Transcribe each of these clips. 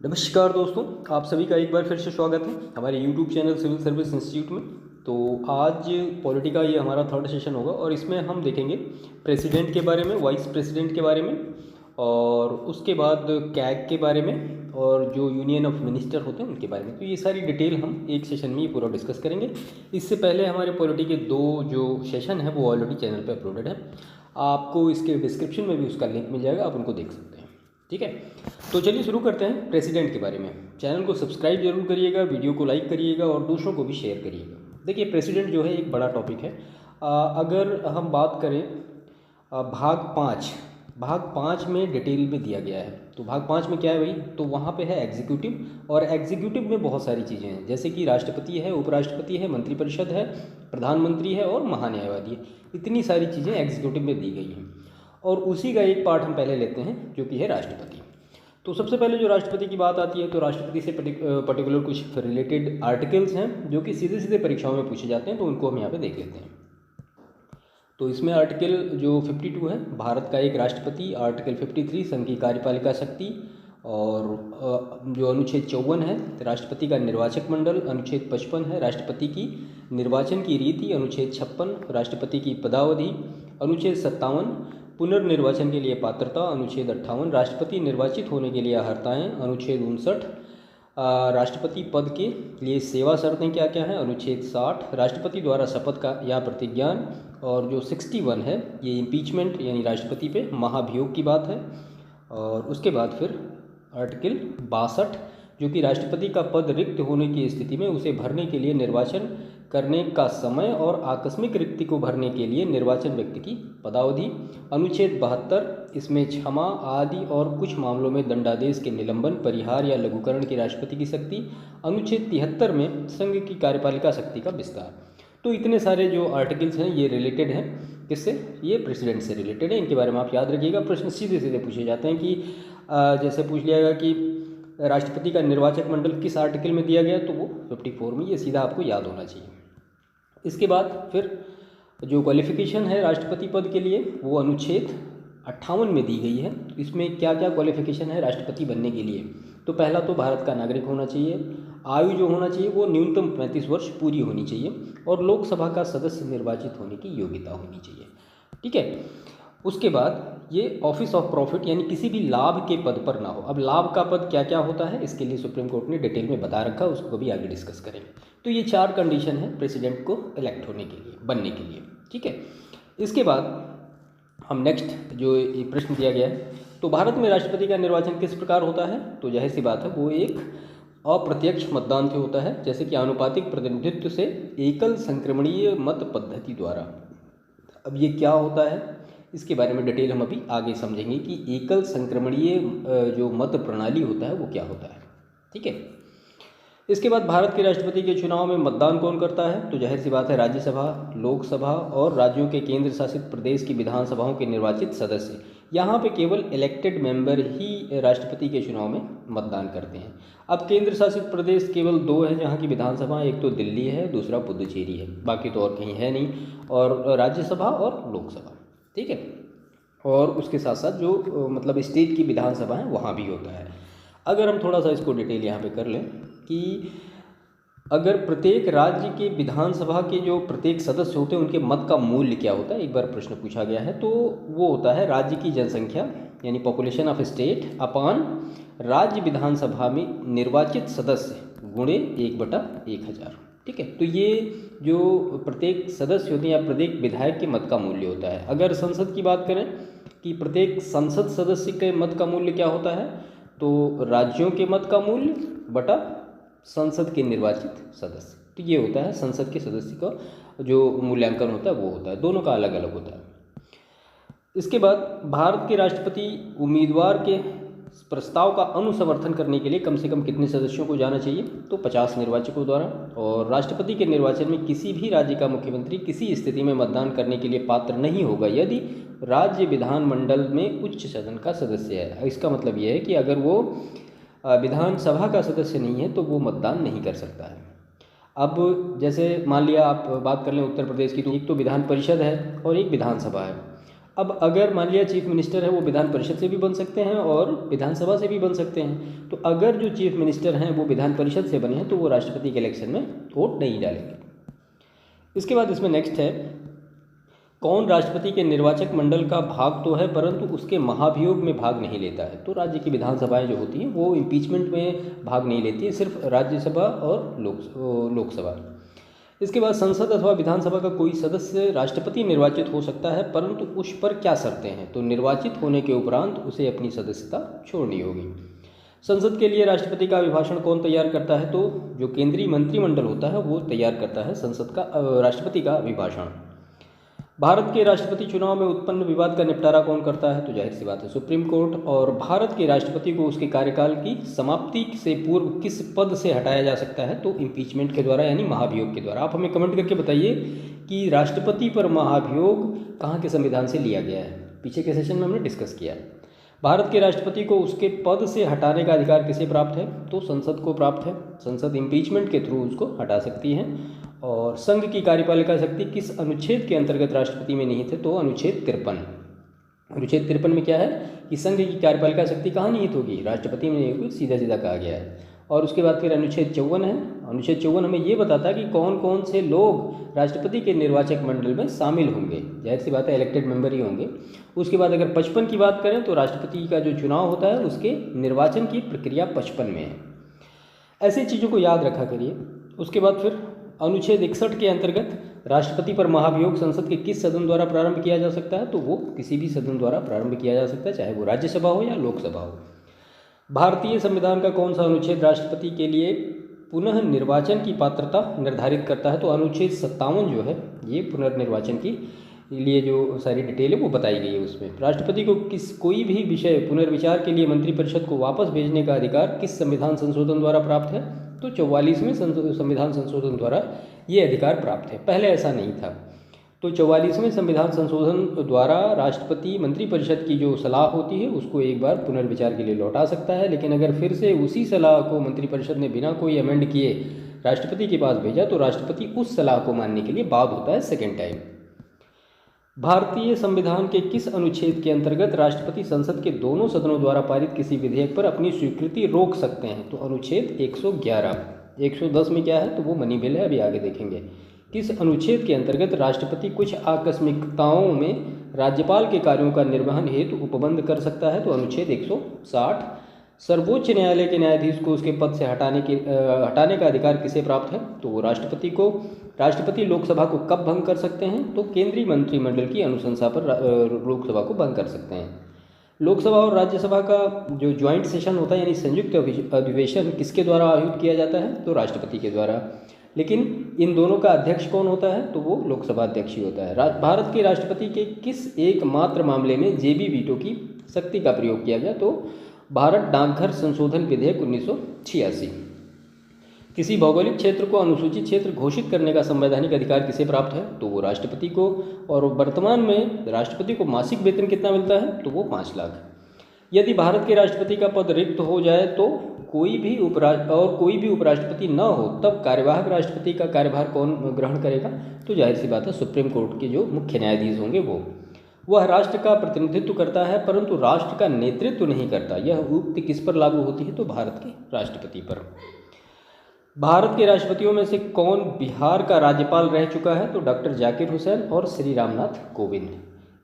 नमस्कार दोस्तों, आप सभी का एक बार फिर से स्वागत है हमारे YouTube channel civil service institute में। तो आज पॉलिटी का ये हमारा थर्ड सेशन होगा और इसमें हम देखेंगे प्रेसिडेंट के बारे में, वाइस प्रेसिडेंट के बारे में, और उसके बाद कैग के बारे में, और जो यूनियन ऑफ मिनिस्टर होते हैं उनके बारे में। तो ये सारी डिटेल हम एक सेशन में ये पूरा डिस्कस करेंगे। इससे पहले हमारे पॉलिटी के दो जो सेशन हैं वो ऑलरेडी चैनल पर अपलोडेड है। आपको इसके डिस्क्रिप्शन में भी उसका लिंक मिल जाएगा, आप उनको देख सकते हैं। ठीक है, तो चलिए शुरू करते हैं प्रेसिडेंट के बारे में। चैनल को सब्सक्राइब जरूर करिएगा, वीडियो को लाइक करिएगा और दूसरों को भी शेयर करिएगा। देखिए, प्रेसिडेंट जो है एक बड़ा टॉपिक है। अगर हम बात करें भाग पाँच में डिटेल में दिया गया है। तो भाग पाँच में क्या है भाई, तो वहाँ पे है एग्जीक्यूटिव, और एग्जीक्यूटिव में बहुत सारी चीज़ें हैं, जैसे कि राष्ट्रपति है, उपराष्ट्रपति है, मंत्रिपरिषद है, प्रधानमंत्री है और महान्यायवादी है। इतनी सारी चीज़ें एग्जीक्यूटिव में दी गई हैं और उसी का एक पार्ट हम पहले लेते हैं जो कि है राष्ट्रपति। तो सबसे पहले जो राष्ट्रपति की बात आती है, तो राष्ट्रपति से पर्टिकुलर कुछ रिलेटेड आर्टिकल्स हैं जो कि सीधे सीधे परीक्षाओं में पूछे जाते हैं, तो उनको हम यहाँ पे देख लेते हैं। तो इसमें आर्टिकल जो 52 है भारत का एक राष्ट्रपति, आर्टिकल 53 संघ की कार्यपालिका शक्ति, और जो अनुच्छेद 54 है राष्ट्रपति का निर्वाचक मंडल, अनुच्छेद 55 है राष्ट्रपति की निर्वाचन की रीति, अनुच्छेद 56 राष्ट्रपति की पदावधि, अनुच्छेद 57 पुनर्निर्वाचन के लिए पात्रता, अनुच्छेद 58 राष्ट्रपति निर्वाचित होने के लिए अर्हताएँ, अनुच्छेद 59 राष्ट्रपति पद के लिए सेवा शर्तें क्या क्या हैं, अनुच्छेद 60 राष्ट्रपति द्वारा शपथ का या प्रतिज्ञान, और जो 61 है ये इम्पीचमेंट यानी राष्ट्रपति पे महाभियोग की बात है। और उसके बाद फिर आर्टिकल 62 जो कि राष्ट्रपति का पद रिक्त होने की स्थिति में उसे भरने के लिए निर्वाचन करने का समय और आकस्मिक रिक्ति को भरने के लिए निर्वाचन व्यक्ति की पदावधि, अनुच्छेद 72 इसमें क्षमा आदि और कुछ मामलों में दंडादेश के निलंबन, परिहार या लघुकरण की राष्ट्रपति की शक्ति, अनुच्छेद 73 में संघ की कार्यपालिका शक्ति का विस्तार। तो इतने सारे जो आर्टिकल्स हैं ये रिलेटेड हैं किससे, ये प्रेसिडेंट से रिलेटेड है। इनके बारे में आप याद रखिएगा, प्रश्न सीधे सीधे पूछे जाते हैं कि जैसे पूछ लिया गया कि राष्ट्रपति का निर्वाचक मंडल किस आर्टिकल में दिया गया, तो वो 54 में, ये सीधा आपको याद होना चाहिए। इसके बाद फिर जो क्वालिफिकेशन है राष्ट्रपति पद के लिए वो अनुच्छेद 58 में दी गई है। इसमें क्या क्या क्वालिफिकेशन है राष्ट्रपति बनने के लिए, तो पहला तो भारत का नागरिक होना चाहिए, आयु जो होना चाहिए वो न्यूनतम 35 वर्ष पूरी होनी चाहिए, और लोकसभा का सदस्य निर्वाचित होने की योग्यता होनी चाहिए। ठीक है, उसके बाद ये ऑफिस ऑफ प्रॉफिट यानी किसी भी लाभ के पद पर ना हो। अब लाभ का पद क्या क्या होता है इसके लिए सुप्रीम कोर्ट ने डिटेल में बता रखा है, उसको भी आगे डिस्कस करेंगे। तो ये 4 कंडीशन है प्रेसिडेंट को इलेक्ट होने के लिए, बनने के लिए। ठीक है, इसके बाद हम नेक्स्ट जो ये प्रश्न दिया गया है, तो भारत में राष्ट्रपति का निर्वाचन किस प्रकार होता है, तो जाहिर सी बात है वो एक अप्रत्यक्ष मतदान से होता है, जैसे कि आनुपातिक प्रतिनिधित्व से एकल संक्रमणीय मत पद्धति द्वारा। अब ये क्या होता है इसके बारे में डिटेल हम अभी आगे समझेंगे कि एकल संक्रमणीय जो मत प्रणाली होता है वो क्या होता है। ठीक है, इसके बाद भारत के राष्ट्रपति के चुनाव में मतदान कौन करता है, तो जाहिर सी बात है राज्यसभा, लोकसभा और राज्यों के केंद्र शासित प्रदेश की विधानसभाओं के निर्वाचित सदस्य। यहाँ पे केवल इलेक्टेड मेंबर ही राष्ट्रपति के चुनाव में मतदान करते हैं। अब केंद्र शासित प्रदेश केवल 2 हैं जहाँ की विधानसभा, एक तो दिल्ली है, दूसरा पुदुचेरी है, बाकी तो और कहीं है नहीं, और राज्यसभा और लोकसभा। ठीक है, और उसके साथ साथ जो मतलब स्टेट की विधानसभा है वहाँ भी होता है। अगर हम थोड़ा सा इसको डिटेल यहाँ पे कर लें कि अगर प्रत्येक राज्य के विधानसभा के जो प्रत्येक सदस्य होते हैं उनके मत का मूल्य क्या होता है, एक बार प्रश्न पूछा गया है, तो वो होता है राज्य की जनसंख्या यानी पॉपुलेशन ऑफ स्टेट अपान राज्य विधानसभा में निर्वाचित सदस्य गुणे 1/1000। ठीक है, तो ये जो प्रत्येक सदस्य होते हैं या प्रत्येक विधायक के मत का मूल्य होता है। अगर संसद की बात करें कि प्रत्येक संसद सदस्य के मत का मूल्य क्या होता है, तो राज्यों के मत का मूल्य बटा संसद के निर्वाचित सदस्य, तो ये होता है संसद के सदस्य का जो मूल्यांकन होता है वो होता है, दोनों का अलग अलग होता है। इसके बाद भारत के राष्ट्रपति उम्मीदवार के प्रस्ताव का अनुसमर्थन करने के लिए कम से कम कितने सदस्यों को जाना चाहिए, तो 50 निर्वाचकों द्वारा। और राष्ट्रपति के निर्वाचन में किसी भी राज्य का मुख्यमंत्री किसी स्थिति में मतदान करने के लिए पात्र नहीं होगा यदि राज्य विधानमंडल में उच्च सदन का सदस्य है। इसका मतलब यह है कि अगर वो विधानसभा का सदस्य नहीं है तो वो मतदान नहीं कर सकता है। अब जैसे मान लिया आप बात कर लें उत्तर प्रदेश की, तो एक तो विधान परिषद है और एक विधानसभा है। अब अगर मान लिया चीफ मिनिस्टर है वो विधान परिषद से भी बन सकते हैं और विधानसभा से भी बन सकते हैं, तो अगर जो चीफ मिनिस्टर हैं वो विधान परिषद से बने हैं तो वो राष्ट्रपति के इलेक्शन में वोट नहीं डालेंगे। इसके बाद इसमें नेक्स्ट है, कौन राष्ट्रपति के निर्वाचक मंडल का भाग तो है परंतु उसके महाभियोग में भाग नहीं लेता है। तो राज्य की विधानसभाएं जो होती हैं वो इम्पीचमेंट में भाग नहीं लेती है, सिर्फ राज्यसभा और लोकसभा। इसके बाद संसद अथवा विधानसभा का कोई सदस्य राष्ट्रपति निर्वाचित हो सकता है परंतु उस पर क्या शर्तें हैं। तो निर्वाचित होने के उपरांत उसे अपनी सदस्यता छोड़नी होगी। संसद के लिए राष्ट्रपति का अभिभाषण कौन तैयार करता है। तो जो केंद्रीय मंत्रिमंडल होता है वो तैयार करता है संसद का राष्ट्रपति का अभिभाषण। भारत के राष्ट्रपति चुनाव में उत्पन्न विवाद का निपटारा कौन करता है। तो जाहिर सी बात है सुप्रीम कोर्ट। और भारत के राष्ट्रपति को उसके कार्यकाल की समाप्ति से पूर्व किस पद से हटाया जा सकता है। तो इम्पीचमेंट के द्वारा यानी महाभियोग के द्वारा। आप हमें कमेंट करके बताइए कि राष्ट्रपति पर महाभियोग कहाँ के संविधान से लिया गया है। पीछे के सेशन में हमने डिस्कस किया। भारत के राष्ट्रपति को उसके पद से हटाने का अधिकार किसे प्राप्त है। तो संसद को प्राप्त है। संसद इम्पीचमेंट के थ्रू उसको हटा सकती है। और संघ की कार्यपालिका शक्ति किस अनुच्छेद के अंतर्गत राष्ट्रपति में निहित है। तो अनुच्छेद 53। अनुच्छेद 53 में क्या है कि संघ की कार्यपालिका शक्ति कहाँ निहित होगी, राष्ट्रपति में नहीं होगी, सीधा सीधा कहा गया है। और उसके बाद फिर अनुच्छेद 54 है। अनुच्छेद 54 हमें ये बताता है कि कौन कौन से लोग राष्ट्रपति के निर्वाचक मंडल में शामिल होंगे। जाहिर सी बात है इलेक्टेड मेंबर ही होंगे। उसके बाद अगर 55 की बात करें तो राष्ट्रपति का जो चुनाव होता है उसके निर्वाचन की प्रक्रिया 55 में है। ऐसी चीज़ों को याद रखा करिए। उसके बाद फिर अनुच्छेद 61 के अंतर्गत राष्ट्रपति पर महाभियोग संसद के किस सदन द्वारा प्रारंभ किया जा सकता है। तो वो किसी भी सदन द्वारा प्रारंभ किया जा सकता है, चाहे वो राज्यसभा हो या लोकसभा हो। भारतीय संविधान का कौन सा अनुच्छेद राष्ट्रपति के लिए पुनः निर्वाचन की पात्रता निर्धारित करता है। तो अनुच्छेद 57 जो है ये पुनर्निर्वाचन की लिए जो सारी डिटेल है वो बताई गई है उसमें। राष्ट्रपति को कोई भी विषय पुनर्विचार के लिए मंत्रिपरिषद को वापस भेजने का अधिकार किस संविधान संशोधन द्वारा प्राप्त है। तो 44वें संविधान संशोधन द्वारा ये अधिकार प्राप्त है। पहले ऐसा नहीं था। तो 44वें संविधान संशोधन द्वारा राष्ट्रपति मंत्रिपरिषद की जो सलाह होती है उसको एक बार पुनर्विचार के लिए लौटा सकता है, लेकिन अगर फिर से उसी सलाह को मंत्रिपरिषद ने बिना कोई अमेंड किए राष्ट्रपति के पास भेजा तो राष्ट्रपति उस सलाह को मानने के लिए बाध्य होता है सेकेंड टाइम। भारतीय संविधान के किस अनुच्छेद के अंतर्गत राष्ट्रपति संसद के दोनों सदनों द्वारा पारित किसी विधेयक पर अपनी स्वीकृति रोक सकते हैं। तो अनुच्छेद 111। 110 में क्या है तो वो मनी बिल है, अभी आगे देखेंगे। किस अनुच्छेद के अंतर्गत राष्ट्रपति कुछ आकस्मिकताओं में राज्यपाल के कार्यों का निर्वहन हेतु उपबंध कर सकता है। तो अनुच्छेद 160। सर्वोच्च न्यायालय के न्यायाधीश को उसके पद से हटाने का अधिकार किसे प्राप्त है। तो वो राष्ट्रपति को। राष्ट्रपति लोकसभा को कब भंग कर सकते हैं। तो केंद्रीय मंत्रिमंडल की अनुशंसा पर लोकसभा को भंग कर सकते हैं। लोकसभा और राज्यसभा का जो ज्वाइंट सेशन होता है यानी संयुक्त अधिवेशन किसके द्वारा आयोजित किया जाता है। तो राष्ट्रपति के द्वारा। लेकिन इन दोनों का अध्यक्ष कौन होता है। तो वो लोकसभा अध्यक्ष ही होता है। भारत के राष्ट्रपति के किस एकमात्र मामले में जेबी वीटो की शक्ति का प्रयोग किया गया। तो भारत डाकघर संशोधन विधेयक 1986। किसी भौगोलिक क्षेत्र को अनुसूचित क्षेत्र घोषित करने का संवैधानिक अधिकार किसे प्राप्त है। तो वो राष्ट्रपति को। और वर्तमान में राष्ट्रपति को मासिक वेतन कितना मिलता है। तो वो 5 लाख। यदि भारत के राष्ट्रपति का पद रिक्त हो जाए तो कोई भी उपराष्ट्रपति न हो तब कार्यवाहक राष्ट्रपति का कार्यभार कौन ग्रहण करेगा। तो जाहिर सी बात है सुप्रीम कोर्ट के जो मुख्य न्यायाधीश होंगे वो। वह राष्ट्र का प्रतिनिधित्व करता है परंतु राष्ट्र का नेतृत्व नहीं करता। यह उक्ति किस पर लागू होती है। तो भारत के राष्ट्रपति पर। भारत के राष्ट्रपतियों में से कौन बिहार का राज्यपाल रह चुका है। तो डॉक्टर जाकिर हुसैन और श्री रामनाथ कोविंद।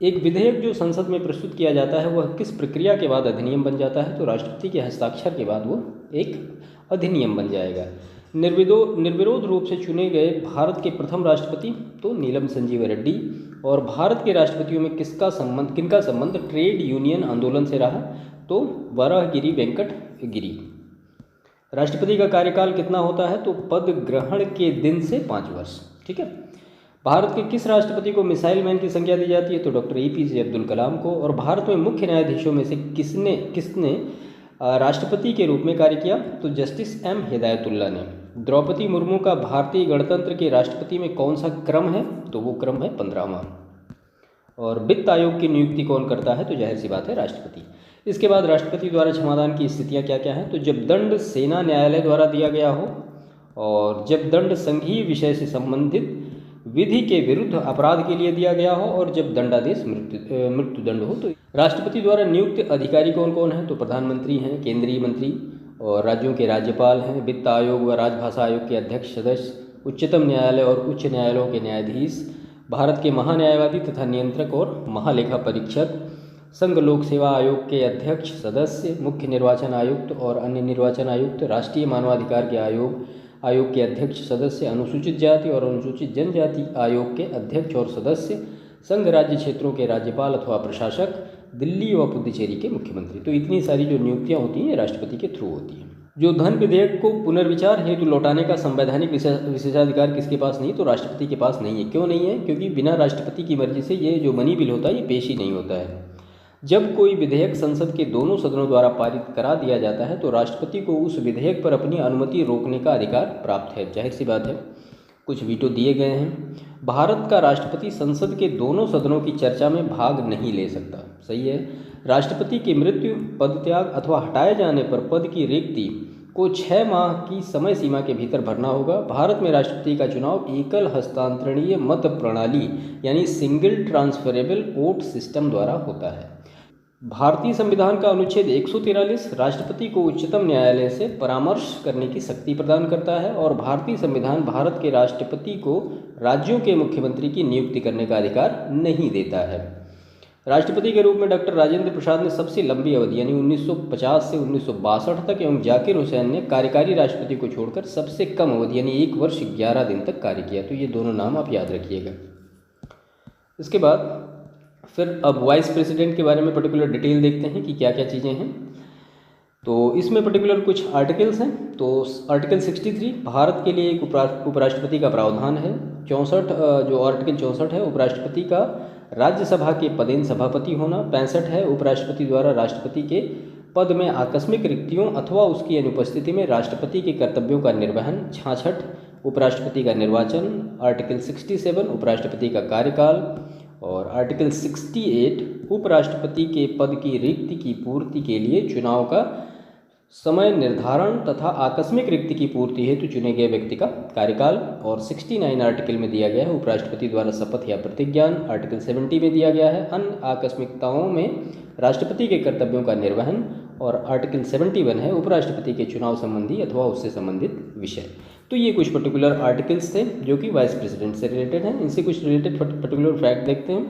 एक विधेयक जो संसद में प्रस्तुत किया जाता है वह किस प्रक्रिया के बाद अधिनियम बन जाता है। तो राष्ट्रपति के हस्ताक्षर के बाद वो एक अधिनियम बन जाएगा। निर्विरोध रूप से चुने गए भारत के प्रथम राष्ट्रपति तो नीलम संजीव रेड्डी। और भारत के राष्ट्रपतियों में किनका संबंध ट्रेड यूनियन आंदोलन से रहा। तो वराहगिरी वेंकट गिरी। राष्ट्रपति का कार्यकाल कितना होता है। तो पद ग्रहण के दिन से 5 वर्ष। ठीक है। भारत के किस राष्ट्रपति को मिसाइल मैन की संज्ञा दी जाती है। तो डॉक्टर APJ अब्दुल कलाम को। और भारत में मुख्य न्यायाधीशों में से किसने राष्ट्रपति के रूप में कार्य किया। तो जस्टिस M हिदायतुल्ला ने। द्रौपदी मुर्मू का भारतीय गणतंत्र के राष्ट्रपति में कौन सा क्रम है। तो वो क्रम है 15वां। और वित्त आयोग की नियुक्ति कौन करता है। तो जाहिर सी बात है राष्ट्रपति। इसके बाद राष्ट्रपति द्वारा क्षमादान की स्थितियां क्या क्या हैं। तो जब दंड सेना न्यायालय द्वारा दिया गया हो और जब दंड संघीय विषय से संबंधित विधि के विरुद्ध अपराध के लिए दिया गया हो और जब दंडादेश मृत्युदंड हो। तो राष्ट्रपति द्वारा नियुक्त अधिकारी कौन कौन हैं? तो प्रधानमंत्री हैं, केंद्रीय मंत्री और राज्यों के राज्यपाल हैं, वित्त आयोग व राजभाषा आयोग के अध्यक्ष सदस्य, उच्चतम न्यायालय और उच्च न्यायालयों के न्यायाधीश, भारत के महान्यायवादी तथा नियंत्रक और महालेखा परीक्षक, संघ लोक सेवा आयोग के अध्यक्ष सदस्य, मुख्य निर्वाचन आयुक्त और अन्य निर्वाचन आयुक्त, राष्ट्रीय मानवाधिकार के आयोग के अध्यक्ष सदस्य, अनुसूचित जाति और अनुसूचित जनजाति आयोग के अध्यक्ष और सदस्य, संघ राज्य क्षेत्रों के राज्यपाल अथवा प्रशासक, दिल्ली व पुडुचेरी के मुख्यमंत्री। तो इतनी सारी जो नियुक्तियां होती हैं राष्ट्रपति के थ्रू होती हैं। जो धन विधेयक को पुनर्विचार हेतु लौटाने का संवैधानिक विशेषाधिकार किसके पास नहीं? तो राष्ट्रपति के पास नहीं है। क्यों नहीं है? क्योंकि बिना राष्ट्रपति की मर्जी से ये जो मनी बिल होता है ये पेश ही नहीं होता है। जब कोई विधेयक संसद के दोनों सदनों द्वारा पारित करा दिया जाता है तो राष्ट्रपति को उस विधेयक पर अपनी अनुमति रोकने का अधिकार प्राप्त है। जाहिर सी बात है, कुछ वीटो दिए गए हैं। भारत का राष्ट्रपति संसद के दोनों सदनों की चर्चा में भाग नहीं ले सकता। सही है। राष्ट्रपति की मृत्यु, पदत्याग अथवा हटाए जाने पर पद की रिक्ति को 6 माह की समय सीमा के भीतर भरना होगा। भारत में राष्ट्रपति का चुनाव एकल हस्तांतरणीय मत प्रणाली यानी सिंगल ट्रांसफरेबल वोट सिस्टम द्वारा होता है। भारतीय संविधान का अनुच्छेद 143 राष्ट्रपति को उच्चतम न्यायालय से परामर्श करने की शक्ति प्रदान करता है और भारतीय संविधान भारत के राष्ट्रपति को राज्यों के मुख्यमंत्री की नियुक्ति करने का अधिकार नहीं देता है। राष्ट्रपति के रूप में डॉक्टर राजेंद्र प्रसाद ने सबसे लंबी अवधि यानी 1950 से 1962 तक एवं जाकिर हुसैन ने कार्यकारी राष्ट्रपति को छोड़कर सबसे कम अवधि यानी 1 वर्ष 11 दिन तक कार्य किया। तो ये दोनों नाम आप याद रखिएगा। इसके बाद फिर अब वाइस प्रेसिडेंट के बारे में पर्टिकुलर डिटेल देखते हैं कि क्या क्या चीज़ें हैं। तो इसमें पर्टिकुलर कुछ आर्टिकल्स हैं। तो आर्टिकल 63 भारत के लिए एक उपराष्ट्रपति का प्रावधान है। 64 जो आर्टिकल 64 है उपराष्ट्रपति का राज्यसभा के पदेन सभापति होना। 65 है उपराष्ट्रपति द्वारा राष्ट्रपति के पद में आकस्मिक रिक्तियों अथवा उसकी अनुपस्थिति में राष्ट्रपति के कर्तव्यों का निर्वहन। 66 उपराष्ट्रपति का निर्वाचन। आर्टिकल 67 उपराष्ट्रपति का कार्यकाल और आर्टिकल 68 उपराष्ट्रपति के पद की रिक्ति की पूर्ति के लिए चुनाव का समय निर्धारण तथा आकस्मिक रिक्ति की पूर्ति हेतु चुने गए व्यक्ति का कार्यकाल। और 69 आर्टिकल में दिया गया है उपराष्ट्रपति द्वारा शपथ या प्रतिज्ञान। आर्टिकल 70 में दिया गया है अन्य आकस्मिकताओं में राष्ट्रपति के कर्तव्यों का निर्वहन। और आर्टिकल 71 है उपराष्ट्रपति के चुनाव संबंधी अथवा उससे संबंधित विषय। तो ये कुछ पर्टिकुलर आर्टिकल्स थे जो कि वाइस प्रेसिडेंट से रिलेटेड हैं। इनसे कुछ रिलेटेड पर्टिकुलर फैक्ट देखते हैं।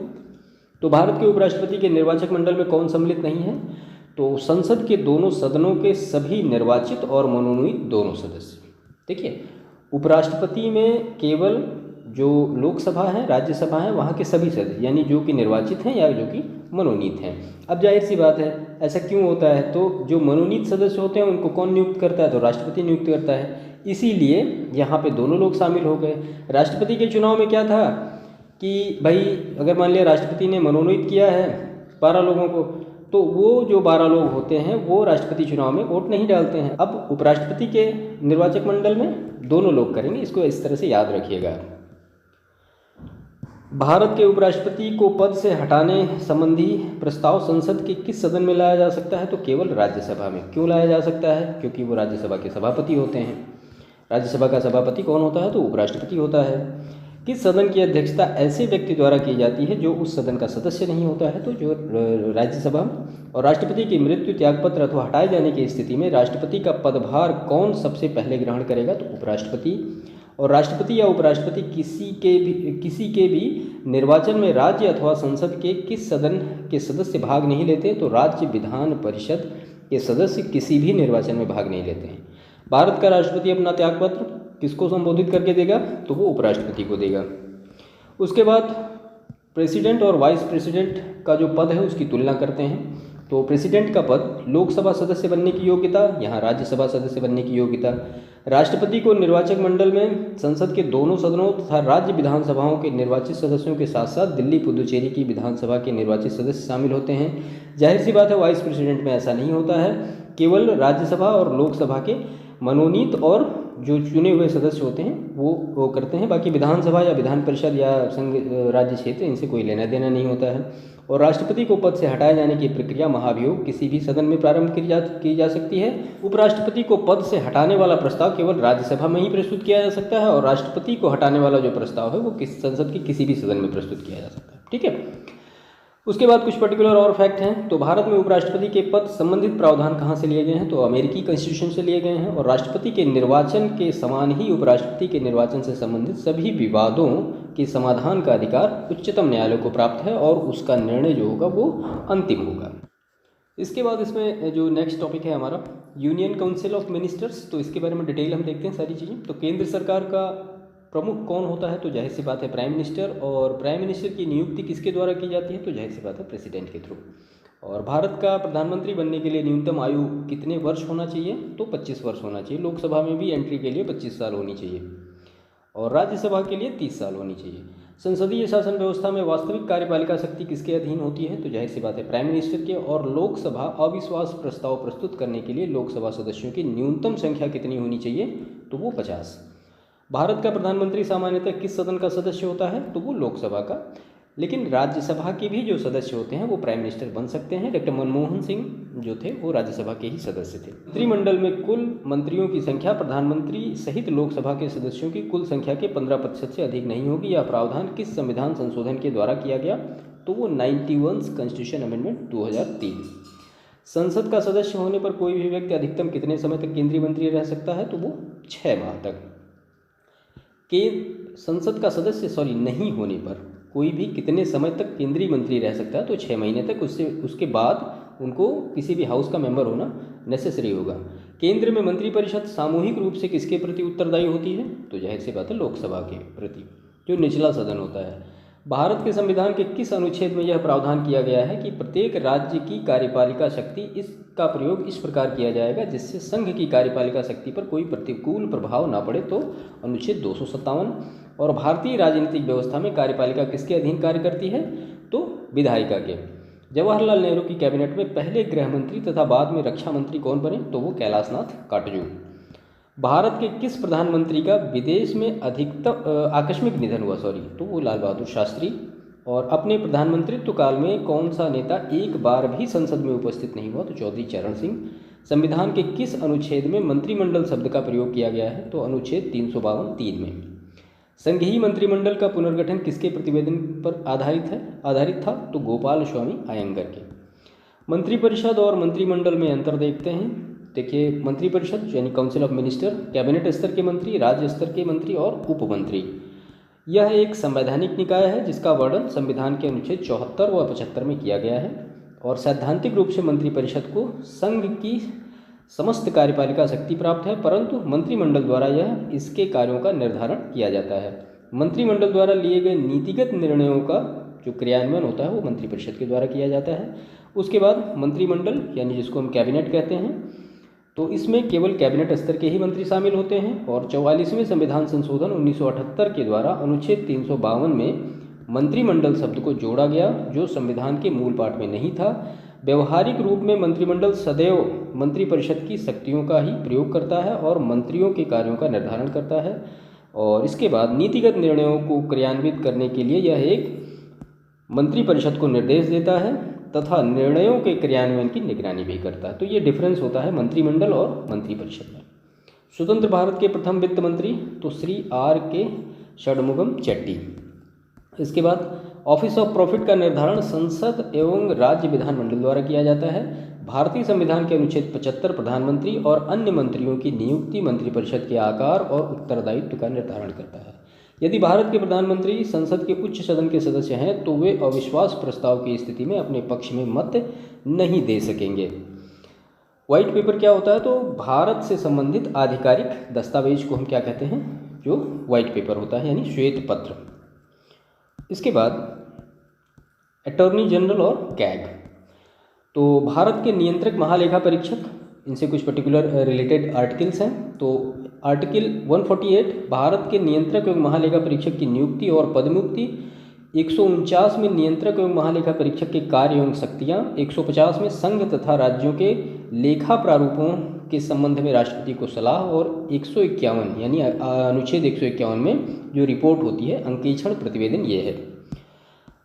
तो भारत के उपराष्ट्रपति के निर्वाचक मंडल में कौन सम्मिलित नहीं है? तो संसद के दोनों सदनों के सभी निर्वाचित और मनोनीत दोनों सदस्य। देखिए, उपराष्ट्रपति में केवल जो लोकसभा है, राज्यसभा है, वहाँ के सभी सदस्य यानी जो कि निर्वाचित हैं या जो कि मनोनीत हैं। अब जाहिर सी बात है, ऐसा क्यों होता है? तो जो मनोनीत सदस्य होते हैं उनको कौन नियुक्त करता है? तो राष्ट्रपति नियुक्त करता है। इसीलिए यहाँ पे दोनों लोग शामिल हो गए। राष्ट्रपति के चुनाव में क्या था कि भाई अगर मान लिया राष्ट्रपति ने मनोनीत किया है 12 लोगों को, तो वो जो 12 लोग होते हैं वो राष्ट्रपति चुनाव में वोट नहीं डालते हैं। अब उपराष्ट्रपति के निर्वाचक मंडल में दोनों लोग करेंगे। इसको इस तरह से याद रखिएगा। भारत के उपराष्ट्रपति को पद से हटाने संबंधी प्रस्ताव संसद के किस सदन में लाया जा सकता है? तो केवल राज्यसभा में। क्यों लाया जा सकता है? क्योंकि वो राज्यसभा के सभापति होते हैं। राज्यसभा का सभापति कौन होता है? तो उपराष्ट्रपति होता है। किस सदन की अध्यक्षता ऐसे व्यक्ति द्वारा की जाती है जो उस सदन का सदस्य नहीं होता है? तो जो राज्यसभा। और राष्ट्रपति की मृत्यु, त्यागपत्र अथवा हटाए जाने की स्थिति में राष्ट्रपति का पदभार कौन सबसे पहले ग्रहण करेगा? तो उपराष्ट्रपति। और राष्ट्रपति या उपराष्ट्रपति किसी के भी निर्वाचन में राज्य अथवा संसद के किस सदन के सदस्य भाग नहीं लेते? तो राज्य विधान परिषद के सदस्य किसी भी निर्वाचन में भाग नहीं लेते हैं। भारत का राष्ट्रपति अपना त्यागपत्र किसको संबोधित करके देगा? तो वो उपराष्ट्रपति को देगा। उसके बाद प्रेसिडेंट और वाइस प्रेसिडेंट का जो पद है उसकी तुलना करते हैं। तो प्रेसिडेंट का पद लोकसभा सदस्य बनने की योग्यता, यहाँ राज्यसभा सदस्य बनने की योग्यता। राष्ट्रपति को निर्वाचक मंडल में संसद के दोनों सदनों तथा राज्य विधानसभाओं के निर्वाचित सदस्यों के साथ साथ दिल्ली पुडुचेरी की विधानसभा के निर्वाचित सदस्य शामिल होते हैं। जाहिर सी बात है वाइस प्रेसिडेंट में ऐसा नहीं होता है। केवल राज्यसभा और लोकसभा के मनोनीत और जो चुने हुए सदस्य होते हैं वो करते हैं। बाकी विधानसभा या विधान परिषद या संघ राज्य क्षेत्र इनसे कोई लेना देना नहीं होता है। और राष्ट्रपति को पद से हटाए जाने की प्रक्रिया महाभियोग किसी भी सदन में प्रारंभ की जा सकती है। उपराष्ट्रपति को पद से हटाने वाला प्रस्ताव केवल राज्यसभा में ही प्रस्तुत किया जा सकता है, और राष्ट्रपति को हटाने वाला जो प्रस्ताव है वो संसद के किसी भी सदन में प्रस्तुत किया जा सकता है। ठीक है। उसके बाद कुछ पर्टिकुलर और फैक्ट हैं। तो भारत में उपराष्ट्रपति के पद संबंधित प्रावधान कहाँ से लिए गए हैं? तो अमेरिकी कॉन्स्टिट्यूशन से लिए गए हैं। और राष्ट्रपति के निर्वाचन के समान ही उपराष्ट्रपति के निर्वाचन से संबंधित सभी विवादों के समाधान का अधिकार उच्चतम न्यायालय को प्राप्त है, और उसका निर्णय जो होगा वो अंतिम होगा। इसके बाद इसमें जो नेक्स्ट टॉपिक है हमारा यूनियन काउंसिल ऑफ मिनिस्टर्स। तो इसके बारे में डिटेल हम देखते हैं सारी चीज़ें। तो केंद्र सरकार का प्रमुख कौन होता है? तो जाहिर सी बात है प्राइम मिनिस्टर। और प्राइम मिनिस्टर की नियुक्ति किसके द्वारा की जाती है? तो जाहिर सी बात है प्रेसिडेंट के थ्रू। और भारत का प्रधानमंत्री बनने के लिए न्यूनतम आयु कितने वर्ष होना चाहिए? तो 25 वर्ष होना चाहिए। लोकसभा में भी एंट्री के लिए 25 साल होनी चाहिए, और राज्यसभा के लिए 30 साल होनी चाहिए। संसदीय शासन व्यवस्था में वास्तविक कार्यपालिका शक्ति किसके अधीन होती है? तो जाहिर सी बात है प्राइम मिनिस्टर के। और लोकसभा अविश्वास प्रस्ताव प्रस्तुत करने के लिए लोकसभा सदस्यों की न्यूनतम संख्या कितनी होनी चाहिए? तो वो 50। भारत का प्रधानमंत्री सामान्यतः किस सदन का सदस्य होता है? तो वो लोकसभा का। लेकिन राज्यसभा के भी जो सदस्य होते हैं वो प्राइम मिनिस्टर बन सकते हैं। डॉक्टर मनमोहन सिंह जो थे वो राज्यसभा के ही सदस्य थे। मंत्रिमंडल में कुल मंत्रियों की संख्या प्रधानमंत्री सहित लोकसभा के सदस्यों की कुल संख्या के 15% से अधिक नहीं होगी। यह प्रावधान किस संविधान संशोधन के द्वारा किया गया? तो वो 91 कॉन्स्टिट्यूशन अमेंडमेंट 2003। संसद का सदस्य होने पर कोई भी व्यक्ति अधिकतम कितने समय तक केंद्रीय मंत्री रह सकता है? तो वो 6 माह तक। के संसद का सदस्य नहीं होने पर कोई भी कितने समय तक केंद्रीय मंत्री रह सकता है? तो 6 महीने तक। उसके बाद उनको किसी भी हाउस का मेंबर होना नेसेसरी होगा। केंद्र में मंत्रिपरिषद सामूहिक रूप से किसके प्रति उत्तरदायी होती है? तो जाहिर सी बात है लोकसभा के प्रति, जो निचला सदन होता है। भारत के संविधान के किस अनुच्छेद में यह प्रावधान किया गया है कि प्रत्येक राज्य की कार्यपालिका शक्ति इसका प्रयोग इस प्रकार किया जाएगा जिससे संघ की कार्यपालिका शक्ति पर कोई प्रतिकूल प्रभाव ना पड़े? तो अनुच्छेद 257। और भारतीय राजनीतिक व्यवस्था में कार्यपालिका किसके अधीन कार्य करती है? तो विधायिका के। जवाहरलाल नेहरू की कैबिनेट में पहले गृह मंत्री तथा बाद में रक्षा मंत्री कौन बने? तो वो कैलाशनाथ काटजू। भारत के किस प्रधानमंत्री का विदेश में अधिकतम आकस्मिक निधन हुआ? तो वो लाल बहादुर शास्त्री। और अपने प्रधानमंत्रित्व काल में कौन सा नेता एक बार भी संसद में उपस्थित नहीं हुआ? तो चौधरी चरण सिंह। संविधान के किस अनुच्छेद में मंत्रिमंडल शब्द का प्रयोग किया गया है? तो अनुच्छेद 352(3) में। संघीय मंत्रिमंडल का पुनर्गठन किसके प्रतिवेदन पर आधारित था? तो गोपाल स्वामी अयंगर के। मंत्रिपरिषद और मंत्रिमंडल में अंतर देखते हैं। देखिए, मंत्रिपरिषद यानी काउंसिल ऑफ मिनिस्टर कैबिनेट स्तर के मंत्री, राज्य स्तर के मंत्री और उप मंत्री। यह एक संवैधानिक निकाय है जिसका वर्णन संविधान के अनुच्छेद 74 व 75 में किया गया है। और सैद्धांतिक रूप से मंत्रिपरिषद को संघ की समस्त कार्यपालिका शक्ति प्राप्त है, परंतु मंत्रिमंडल द्वारा यह इसके कार्यों का निर्धारण किया जाता है। मंत्रिमंडल द्वारा लिए गए नीतिगत निर्णयों का जो क्रियान्वयन होता है वो मंत्रिपरिषद के द्वारा किया जाता है। उसके बाद मंत्रिमंडल यानी जिसको हम कैबिनेट कहते हैं, तो इसमें केवल कैबिनेट स्तर के ही मंत्री शामिल होते हैं। और 44वें संविधान संशोधन 1978 के द्वारा अनुच्छेद 352 में मंत्रिमंडल शब्द को जोड़ा गया जो संविधान के मूल पाठ में नहीं था। व्यवहारिक रूप में मंत्रिमंडल सदैव मंत्रिपरिषद की शक्तियों का ही प्रयोग करता है और मंत्रियों के कार्यों का निर्धारण करता है। और इसके बाद नीतिगत निर्णयों को क्रियान्वित करने के लिए यह एक मंत्रिपरिषद को निर्देश देता है तथा निर्णयों के क्रियान्वयन की निगरानी भी करता है। तो ये डिफरेंस होता है मंत्रिमंडल और मंत्रिपरिषद में। स्वतंत्र भारत के प्रथम वित्त मंत्री तो श्री R.K. षणमुगम चेट्टी। इसके बाद ऑफिस ऑफ प्रॉफिट का निर्धारण संसद एवं राज्य विधानमंडल द्वारा किया जाता है। भारतीय संविधान के अनुच्छेद 75 प्रधानमंत्री और अन्य मंत्रियों की नियुक्ति मंत्रिपरिषद के आकार और उत्तरदायित्व का निर्धारण करता है। यदि भारत के प्रधानमंत्री संसद के उच्च सदन के सदस्य हैं तो वे अविश्वास प्रस्ताव की स्थिति में अपने पक्ष में मत नहीं दे सकेंगे। व्हाइट पेपर क्या होता है? तो भारत से संबंधित आधिकारिक दस्तावेज को हम क्या कहते हैं? जो व्हाइट पेपर होता है यानी श्वेत पत्र। इसके बाद अटॉर्नी जनरल और कैग। तो भारत के नियंत्रक महालेखा परीक्षक, इनसे कुछ पर्टिकुलर रिलेटेड आर्टिकल्स हैं। तो आर्टिकल 148 भारत के नियंत्रक एवं महालेखा परीक्षक की नियुक्ति और पदमुक्ति, 149 में नियंत्रक एवं महालेखा परीक्षक के कार्य एवं शक्तियाँ, 150 में संघ तथा राज्यों के लेखा प्रारूपों के संबंध में राष्ट्रपति को सलाह, और 151 यानी अनुच्छेद 151 में जो रिपोर्ट होती है अंकेक्षण प्रतिवेदन ये है।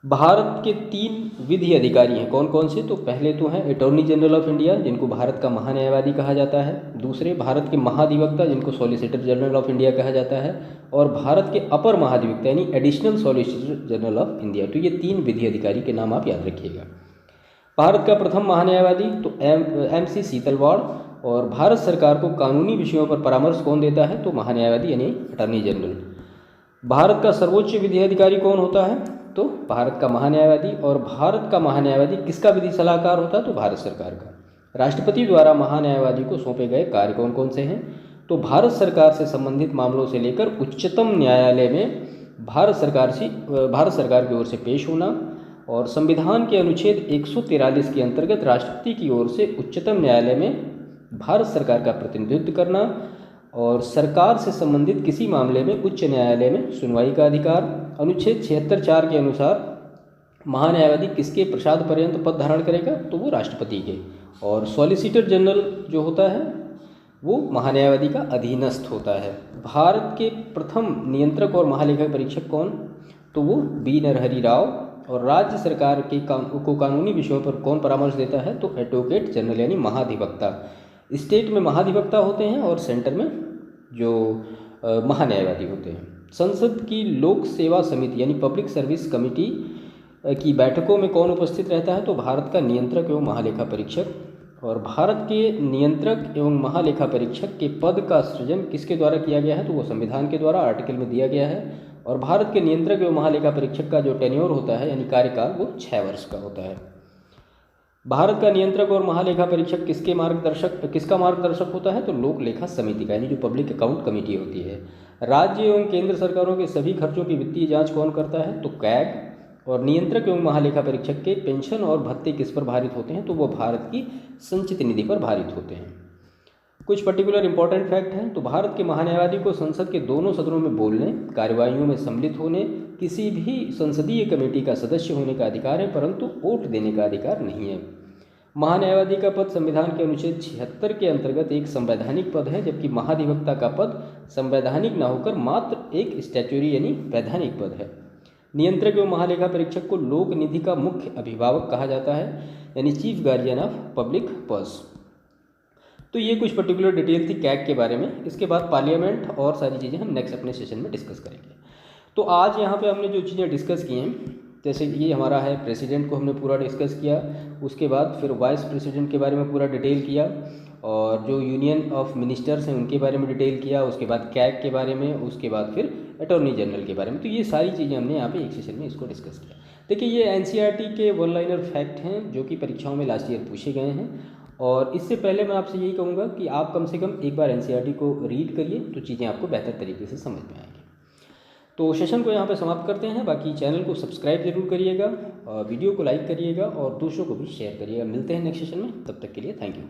भारत के 3 विधि अधिकारी हैं, कौन कौन से? तो पहले तो हैं अटॉर्नी जनरल ऑफ इंडिया, जिनको भारत का महान्यायवादी कहा जाता है। दूसरे भारत के महाधिवक्ता, जिनको सॉलिसिटर जनरल ऑफ इंडिया कहा जाता है। और भारत के अपर महाधिवक्ता यानी additional solicitor general of India. तो ये 3 विधि अधिकारी के नाम आप याद रखिएगा। भारत का प्रथम महान्यायवादी तो MC सीतलवाड़। और भारत सरकार को कानूनी विषयों पर परामर्श कौन देता है? तो महान्यायवादी यानी अटॉर्नी जनरल। भारत का सर्वोच्च विधि अधिकारी कौन होता है? तो भारत का महान्यायवादी। और भारत का महान्यायवादी किसका विधि सलाहकार होता है? तो भारत सरकार का। राष्ट्रपति द्वारा महान्यायवादी को सौंपे गए कार्य कौन कौन से हैं? तो भारत सरकार से संबंधित मामलों से लेकर उच्चतम न्यायालय में भारत सरकार की ओर से पेश होना, और संविधान के अनुच्छेद 143 के अंतर्गत राष्ट्रपति की ओर से उच्चतम न्यायालय में भारत सरकार का प्रतिनिधित्व करना, और सरकार से संबंधित किसी मामले में उच्च न्यायालय में सुनवाई का अधिकार। अनुच्छेद 76(4) के अनुसार महान्यायवादी किसके प्रसाद पर्यंत पद धारण करेगा? तो वो राष्ट्रपति के। और सॉलिसिटर जनरल जो होता है वो महान्यायवादी का अधीनस्थ होता है। भारत के प्रथम नियंत्रक और महालेखा परीक्षक कौन? तो वो B नरहरि राव। और राज्य सरकार के को कानूनी विषयों पर कौन परामर्श देता है? तो एडवोकेट जनरल यानी महाधिवक्ता। स्टेट में महाधिवक्ता होते हैं और सेंटर में जो महान्यायवादी होते हैं। संसद की लोक सेवा समिति यानी पब्लिक सर्विस कमेटी की बैठकों में कौन उपस्थित रहता है? तो भारत का नियंत्रक एवं महालेखा परीक्षक। और भारत के नियंत्रक एवं महालेखा परीक्षक के पद का सृजन किसके द्वारा किया गया है? तो वो संविधान के द्वारा आर्टिकल में दिया गया है। और भारत के नियंत्रक एवं महालेखा परीक्षक का जो टेन्योर होता है यानी कार्यकाल वो 6 वर्ष का होता है। भारत का नियंत्रक और महालेखा परीक्षक किसका मार्गदर्शक होता है? तो लोक लेखा समिति का यानी जो पब्लिक अकाउंट कमेटी होती है। राज्य एवं केंद्र सरकारों के सभी खर्चों की वित्तीय जांच कौन करता है? तो कैग। और नियंत्रक एवं महालेखा परीक्षक के पेंशन और भत्ते किस पर भारित होते हैं? तो वो भारत की संचित निधि पर भारित होते हैं। कुछ पर्टिकुलर इंपॉर्टेंट फैक्ट हैं। तो भारत के महान्यायवादी को संसद के दोनों सदनों में बोलने, कार्यवाहियों में सम्मिलित होने, किसी भी संसदीय कमेटी का सदस्य होने का अधिकार है, परंतु वोट देने का अधिकार नहीं है। महान्यायवादी का पद संविधान के अनुच्छेद 76 के अंतर्गत एक संवैधानिक पद है, जबकि महाधिवक्ता का पद संवैधानिक न होकर मात्र एक स्टैट्यूटरी यानी वैधानिक पद है। नियंत्रक एवं महालेखा परीक्षक को लोक निधि का मुख्य अभिभावक कहा जाता है यानी chief guardian of public purse. तो ये कुछ पर्टिकुलर डिटेल थी कैग के बारे में। इसके बाद पार्लियामेंट और सारी चीज़ें हम नेक्स्ट अपने सेशन में डिस्कस करेंगे। तो आज यहाँ पे हमने जो चीज़ें डिस्कस की हैं, जैसे ये हमारा है प्रेसिडेंट को हमने पूरा डिस्कस किया, उसके बाद फिर वाइस प्रेसिडेंट के बारे में पूरा डिटेल किया, और जो यूनियन ऑफ मिनिस्टर्स हैं उनके बारे में डिटेल किया, उसके बाद कैग के बारे में, उसके बाद फिर अटॉर्नी जनरल के बारे में। तो ये सारी चीज़ें हमने यहाँ पे एक सेशन में इसको डिस्कस किया। देखिए ये NCERT के 1 लाइनर फैक्ट हैं जो कि परीक्षाओं में लास्ट ईयर पूछे गए हैं। और इससे पहले मैं आपसे यही कहूँगा कि आप कम से कम एक बार NCERT को रीड करिए, तो चीज़ें आपको बेहतर तरीके से समझ में आएंगी। तो सेशन को यहाँ पे समाप्त करते हैं। बाकी चैनल को सब्सक्राइब जरूर करिएगा, वीडियो को लाइक करिएगा और दूसरों को भी शेयर करिएगा। मिलते हैं नेक्स्ट सेशन में, तब तक के लिए थैंक यू।